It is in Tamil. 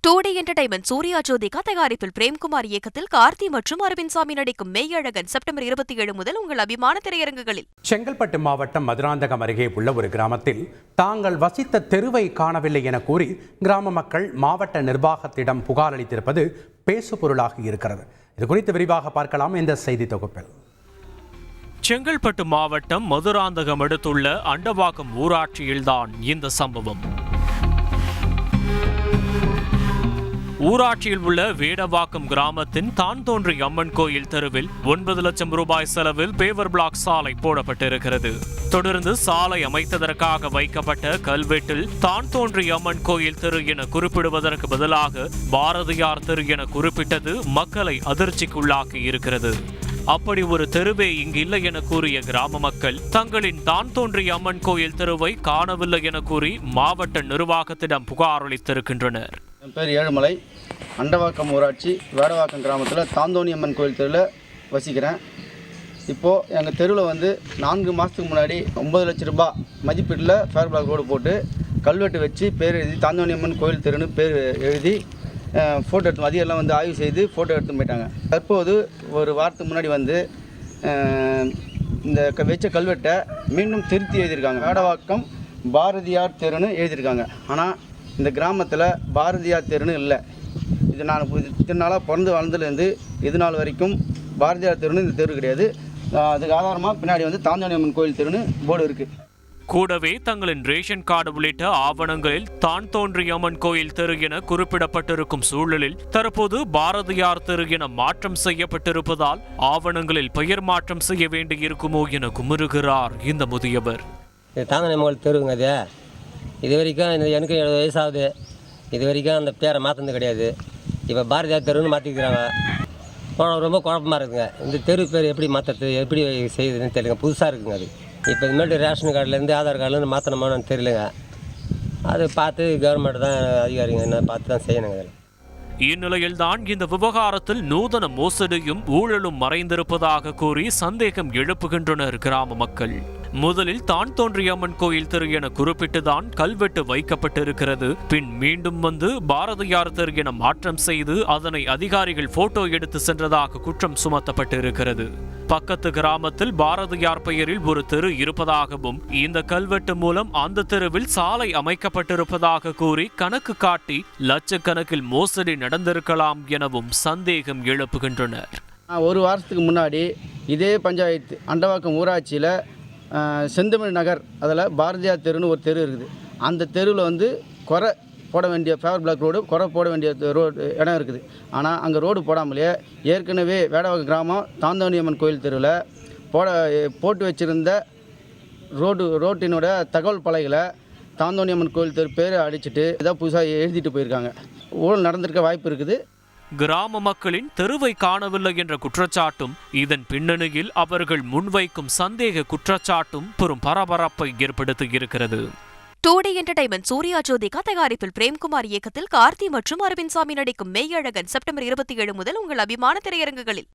2D என்டர்டைன்மெண்ட் சூர்யா ஜோதிகா தயாரிப்பில் பிரேம்குமார் இயக்கத்தில் கார்த்தி மற்றும் அரவிந்த் சாமி நடிக்கும் மெய்யழகன் செப்டம்பர் 27 முதல் உங்கள் அபிமான திரையரங்குகளில். செங்கல்பட்டு மாவட்டம் மதுராந்தகம் அருகே உள்ள ஒரு கிராமத்தில் தாங்கள் வசித்த தெருவை காணவில்லை என கூறி கிராம மக்கள் மாவட்ட நிர்வாகத்திடம் புகார் அளித்திருப்பது பேசுபொருளாக இருக்கிறது. இது குறித்து விரிவாக பார்க்கலாம் இந்த செய்தி தொகுப்பில். செங்கல்பட்டு மாவட்டம் மதுராந்தகம் அடுத்துள்ள அண்டவாக்கம் ஊராட்சியில்தான் இந்த சம்பவம். ஊராட்சியில் உள்ள வேடவாக்கம் கிராமத்தின் தான் தோன்றி அம்மன் கோயில் தெருவில் 9 லட்சம் ரூபாய் செலவில் பேவர் பிளாக் சாலை போடப்பட்டிருக்கிறது. தொடர்ந்து சாலை அமைத்ததற்காக வைக்கப்பட்ட கல்வெட்டில் தான் தோன்றி அம்மன் கோயில் தெரு என குறிப்பிடுவதற்கு பதிலாக பாரதியார் தெரு என குறிப்பிட்டது மக்களை அதிர்ச்சிக்குள்ளாக்கி இருக்கிறது. அப்படி ஒரு தெருவே இங்கு இல்லை என கூறிய கிராம மக்கள் தங்களின் தான் தோன்றி அம்மன் கோயில் தெருவை காணவில்லை என கூறி மாவட்ட நிர்வாகத்திடம் புகார் அளித்திருக்கின்றனர். என் பேர் ஏழுமலை. அண்டவாக்கம் ஊராட்சி வேடவாக்கம் கிராமத்தில் தாந்தோணி அம்மன் கோயில் தெருவில் வசிக்கிறேன். இப்போது எங்கள் தெருவில் 4 மாதத்துக்கு முன்னாடி 9 லட்சம் ரூபாய் மதிப்பீட்டில் ஃபேர் பிளாக் ரோடு போட்டு கல்வெட்டு வச்சு பேர் எழுதி தாந்தோணி அம்மன் கோயில் தெருன்னு பேர் எழுதி ஃபோட்டோ எடுத்து மதியெல்லாம் ஆய்வு செய்து ஃபோட்டோ எடுத்து போயிட்டாங்க. தற்போது ஒரு வாரத்துக்கு முன்னாடி இந்த வச்ச கல்வெட்டை மீண்டும் திருத்தி எழுதியிருக்காங்க. வேடவாக்கம் பாரதியார் தெருன்னு எழுதியிருக்காங்க. ஆனால் இந்த கிராமத்தில் பாரதியார் தெருன்னு இல்லை. இது நான் இத்தனை நாளாக பிறந்து வளர்ந்துலேருந்து இது நாள் வரைக்கும் பாரதியார் தெருன்னு இந்த தெரு கிடையாது. அதுக்கு ஆதாரமாக பின்னாடி தாந்தோணி அம்மன் கோயில் தெருன்னு போர்டு இருக்குது. கூடவே தங்களின் ரேஷன் கார்டு உள்ளிட்ட ஆவணங்களில் தான் தோன்றி அம்மன் கோயில் தெரு என குறிப்பிடப்பட்டிருக்கும் சூழலில் தற்போது பாரதியார் தெரு என மாற்றம் செய்யப்பட்டிருப்பதால் ஆவணங்களில் பெயர் மாற்றம் செய்ய வேண்டியிருக்குமோ என குமுறுகிறார் இந்த முதியவர். தாந்தோணி அம்மன் தெருங்க அது. இது வரைக்கும் எனக்கு 70 வயசாகுது. இது வரைக்கும் அந்த பேரை மாற்றினது கிடையாது. இப்போ பாரதியார் தெருன்னு மாற்றிக்கிறாங்க. ரொம்ப குழப்பமாக இருக்குங்க. இந்த தெரு பேர் எப்படி மாற்றுறது, எப்படி செய்யுதுன்னு தெரியல. புதுசாக இருக்குங்க. அது இப்போ இதுமாதிரி ரேஷன் கார்டுலேருந்து ஆதார் கார்டுலேருந்து மாற்றணுமான்னு தெரியலங்க. அது பார்த்து கவர்மெண்ட் தான் அதிகாரிங்க என்ன பார்த்து தான் செய்யணுங்க. இந்நிலையில்தான் இந்த விவகாரத்தில் நூதன மோசடியும் ஊழலும் மறைந்திருப்பதாக கூறி சந்தேகம் எழுப்புகின்றனர் கிராம மக்கள். முதலில் தான் தோன்றி அம்மன் கோயில் தெரு என குறிப்பிட்டுதான் கல்வெட்டு வைக்கப்பட்டிருக்கிறது. பின் மீண்டும் பாரதியார் தெரு என மாற்றம் செய்து அதனை அதிகாரிகள் போட்டோ எடுத்து சென்றதாக குற்றம் சுமத்தப்பட்டிருக்கிறது. பக்கத்து கிராமத்தில் பாரதியார் பெயரில் ஒரு தெரு இருப்பதாகவும் இந்த கல்வெட்டு மூலம் அந்த தெருவில் சாலை அமைக்கப்பட்டிருப்பதாக கூறி கணக்கு காட்டி லட்சக்கணக்கில் மோசடி நடந்திருக்கலாம் எனவும் சந்தேகம் எழுப்புகின்றனர். ஒரு வாரத்துக்கு முன்னாடி இதே பஞ்சாயத்து அண்டவாக்கம் ஊராட்சியில் செந்தமிழ் நகர் அதில் பாரதியார் தெருன்னு ஒரு தெரு இருக்குது. அந்த தெருவில் குறை போட வேண்டிய ஃபேவர் பிளாக் ரோடு குறை போட வேண்டிய ரோடு இடம் இருக்குது. ஆனால் அங்கே ரோடு போடாமலே ஏற்கனவே வேடவாக்கம் கிராமம் தாந்தோணி அம்மன் கோயில் தெருவில் போட்டு வச்சுருந்த ரோட்டினோட தகவல் பலகைகளை தாந்தோணி அம்மன் கோயில் தெரு பேரை அடிச்சுட்டு இதாக புதுசாக எழுதிட்டு போயிருக்காங்க. ஊழல் நடந்திருக்க வாய்ப்பு இருக்குது. கிராம மக்களின் தெருவை காணவில்லை என்ற குற்றச்சாட்டும் இதன் பின்னணியில் அவர்கள் முன்வைக்கும் சந்தேக குற்றச்சாட்டும் பெரும் பரபரப்பை ஏற்படுத்தி இருக்கிறது. 2D என்டர்டைன்மெண்ட் சூர்யா ஜோதிகா தயாரிப்பில் பிரேம்குமார் இயக்கத்தில் கார்த்தி மற்றும் அரவிந்த் சாமி நடிக்கும் மெய்யழகன் செப்டம்பர் 27 முதல் உங்கள் அபிமான திரையரங்குகளில்.